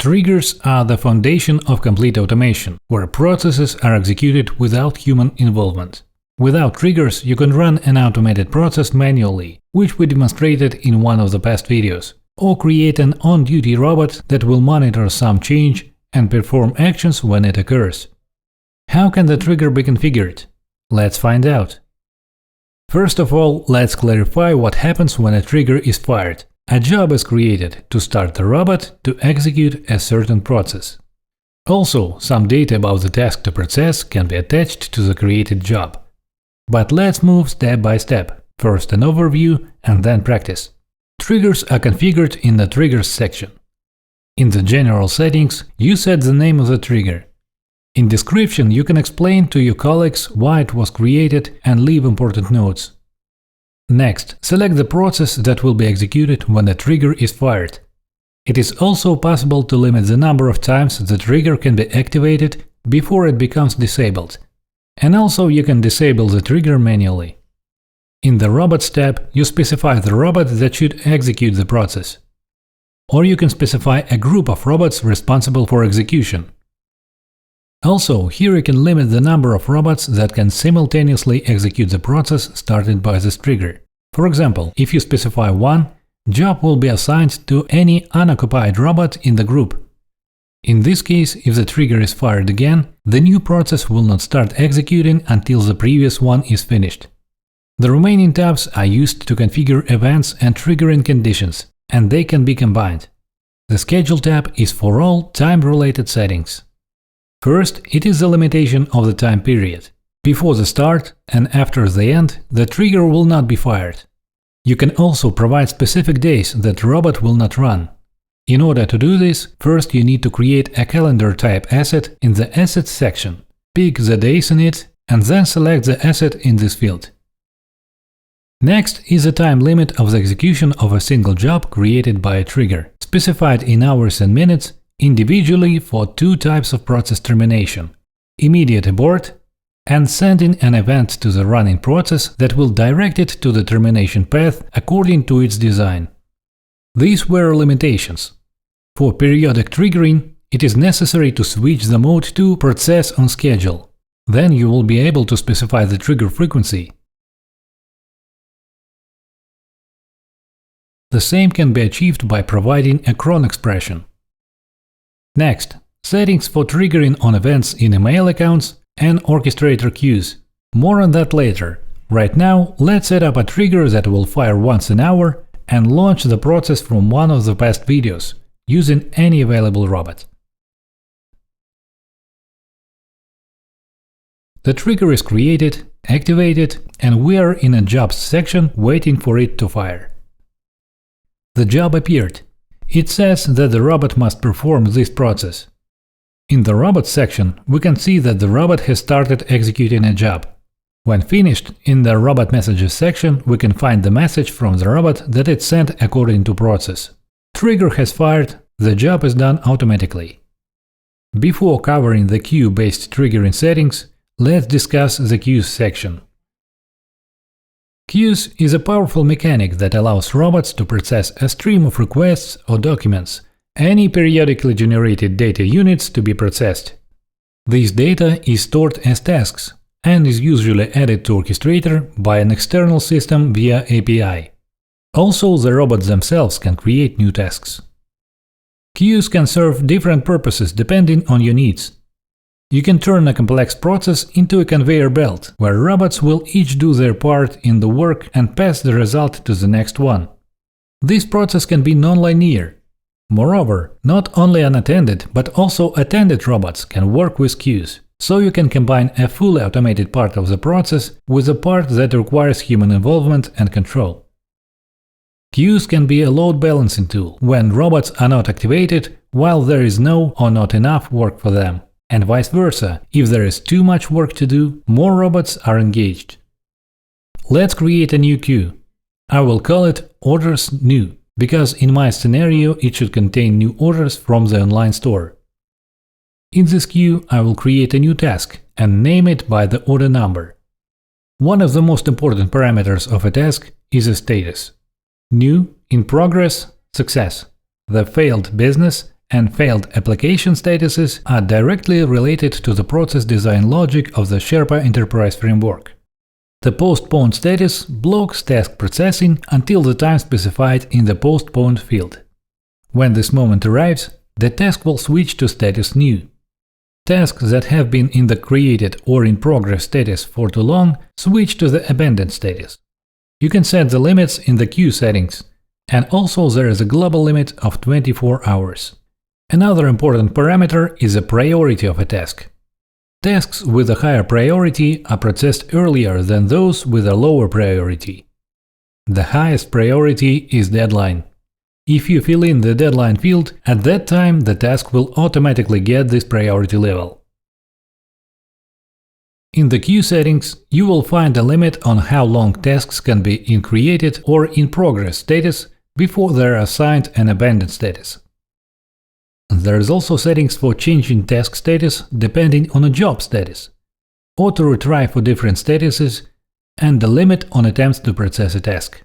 Triggers are the foundation of complete automation, where processes are executed without human involvement. Without triggers, you can run an automated process manually, which we demonstrated in one of the past videos, or create an on-duty robot that will monitor some change and perform actions when it occurs. How can the trigger be configured? Let's find out. First of all, let's clarify what happens when a trigger is fired. A job is created to start the robot to execute a certain process. Also, some data about the task to process can be attached to the created job. But let's move step by step. First an overview and then practice. Triggers are configured in the Triggers section. In the general settings, you set the name of the trigger. In description, you can explain to your colleagues why it was created and leave important notes. Next, select the process that will be executed when the trigger is fired. It is also possible to limit the number of times the trigger can be activated before it becomes disabled. And also you can disable the trigger manually. In the Robots tab, you specify the robot that should execute the process. Or you can specify a group of robots responsible for execution. Also, here you can limit the number of robots that can simultaneously execute the process started by this trigger. For example, if you specify one, job will be assigned to any unoccupied robot in the group. In this case, if the trigger is fired again, the new process will not start executing until the previous one is finished. The remaining tabs are used to configure events and triggering conditions, and they can be combined. The Schedule tab is for all time-related settings. First, it is the limitation of the time period. Before the start and after the end, the trigger will not be fired. You can also provide specific days that the robot will not run. In order to do this, first you need to create a calendar type asset in the Assets section. Pick the days in it and then select the asset in this field. Next is the time limit of the execution of a single job created by a trigger, specified in hours and minutes, individually for two types of process termination: immediate abort and sending an event to the running process that will direct it to the termination path according to its design. These were limitations. For periodic triggering, it is necessary to switch the mode to Process on Schedule. Then you will be able to specify the trigger frequency. The same can be achieved by providing a cron expression. Next, settings for triggering on events in email accounts and orchestrator queues. More on that later. Right now, let's set up a trigger that will fire once an hour and launch the process from one of the past videos, using any available robot. The trigger is created, activated, and we are in a Jobs section waiting for it to fire. The job appeared. It says that the robot must perform this process. In the Robots section, we can see that the robot has started executing a job. When finished, in the Robot Messages section, we can find the message from the robot that it sent according to process. Trigger has fired, the job is done automatically. Before covering the queue-based triggering settings, let's discuss the Queues section. Queues is a powerful mechanic that allows robots to process a stream of requests or documents, any periodically generated data units to be processed. This data is stored as tasks and is usually added to Orchestrator by an external system via API. Also, the robots themselves can create new tasks. Queues can serve different purposes depending on your needs. You can turn a complex process into a conveyor belt, where robots will each do their part in the work and pass the result to the next one. This process can be non-linear. Moreover, not only unattended, but also attended robots can work with queues. So you can combine a fully automated part of the process with a part that requires human involvement and control. Queues can be a load balancing tool when robots are not activated while there is no or not enough work for them, and vice versa. If there is too much work to do, more robots are engaged. Let's create a new queue. I will call it Orders New, because in my scenario it should contain new orders from the online store. In this queue, I will create a new task and name it by the order number. One of the most important parameters of a task is a status: new, in progress, success, the failed business, and failed application statuses are directly related to the process design logic of the Sherpa Enterprise Framework. The postponed status blocks task processing until the time specified in the postponed field. When this moment arrives, the task will switch to status new. Tasks that have been in the created or in progress status for too long switch to the abandoned status. You can set the limits in the queue settings, and also there is a global limit of 24 hours. Another important parameter is the priority of a task. Tasks with a higher priority are processed earlier than those with a lower priority. The highest priority is deadline. If you fill in the deadline field, at that time the task will automatically get this priority level. In the queue settings, you will find a limit on how long tasks can be in created or in progress status before they are assigned an abandoned status. There is also settings for changing task status depending on a job status, auto retry for different statuses, and the limit on attempts to process a task.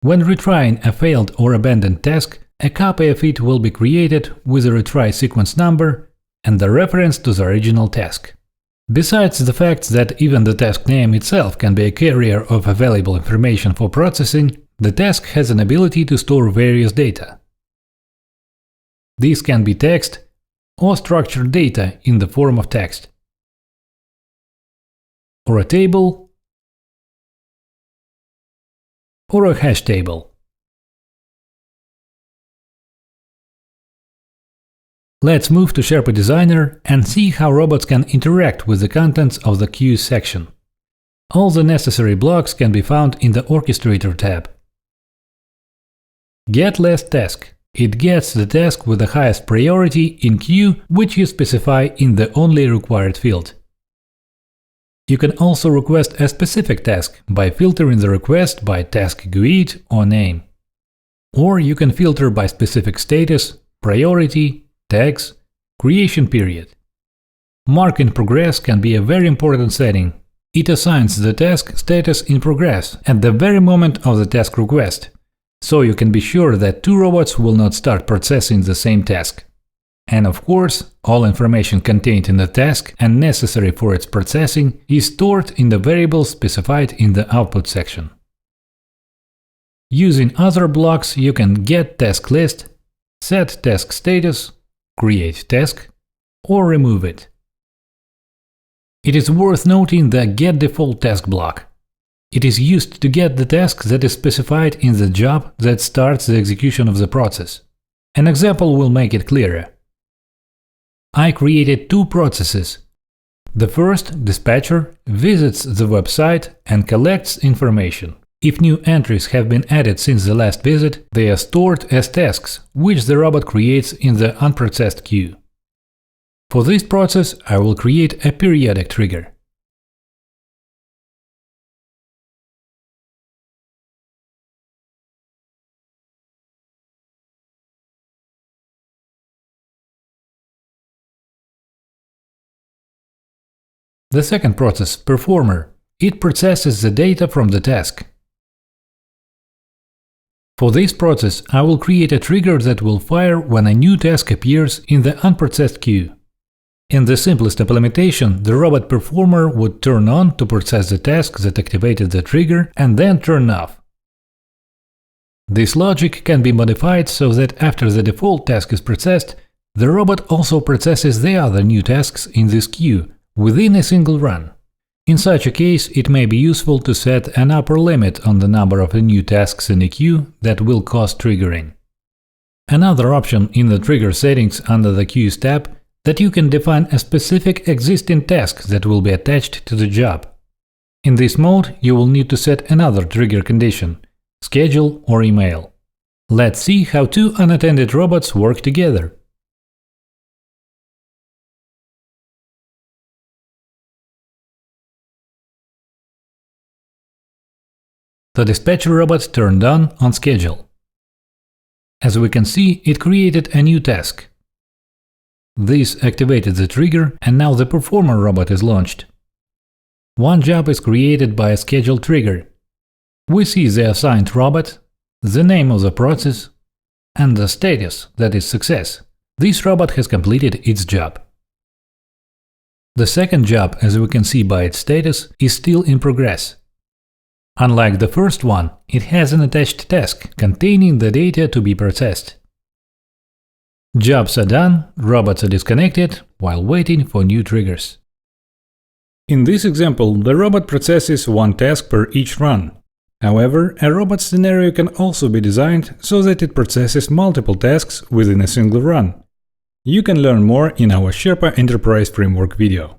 When retrying a failed or abandoned task, a copy of it will be created with a retry sequence number and the reference to the original task. Besides the fact that even the task name itself can be a carrier of available information for processing, the task has an ability to store various data. These can be text or structured data in the form of text, or a table, or a hash table. Let's move to Sherpa Designer and see how robots can interact with the contents of the queue section. All the necessary blocks can be found in the Orchestrator tab. Get last task. It gets the task with the highest priority in queue, which you specify in the only required field. You can also request a specific task by filtering the request by task GUID or name. Or you can filter by specific status, priority, tags, creation period. Mark in progress can be a very important setting. It assigns the task status in progress at the very moment of the task request, so you can be sure that two robots will not start processing the same task. And of course, all information contained in the task and necessary for its processing is stored in the variables specified in the output section. Using other blocks, you can get task list, set task status, create task, or remove it. It is worth noting the get default task block. It is used to get the task that is specified in the job that starts the execution of the process. An example will make it clearer. I created two processes. The first, dispatcher, visits the website and collects information. If new entries have been added since the last visit, they are stored as tasks, which the robot creates in the unprocessed queue. For this process, I will create a periodic trigger. The second process, performer, it processes the data from the task. For this process, I will create a trigger that will fire when a new task appears in the unprocessed queue. In the simplest implementation, the robot performer would turn on to process the task that activated the trigger and then turn off. This logic can be modified so that after the default task is processed, the robot also processes the other new tasks in this queue within a single run. In such a case, it may be useful to set an upper limit on the number of new tasks in a queue that will cause triggering. Another option in the trigger settings under the Queues tab that you can define a specific existing task that will be attached to the job. In this mode, you will need to set another trigger condition, schedule or email. Let's see how two unattended robots work together. The dispatcher robot turned on schedule. As we can see, it created a new task. This activated the trigger, and now the performer robot is launched. One job is created by a scheduled trigger. We see the assigned robot, the name of the process, and the status, that is success. This robot has completed its job. The second job, as we can see by its status, is still in progress. Unlike the first one, it has an attached task containing the data to be processed. Jobs are done, robots are disconnected, while waiting for new triggers. In this example, the robot processes one task per each run. However, a robot scenario can also be designed so that it processes multiple tasks within a single run. You can learn more in our Sherpa Enterprise Framework video.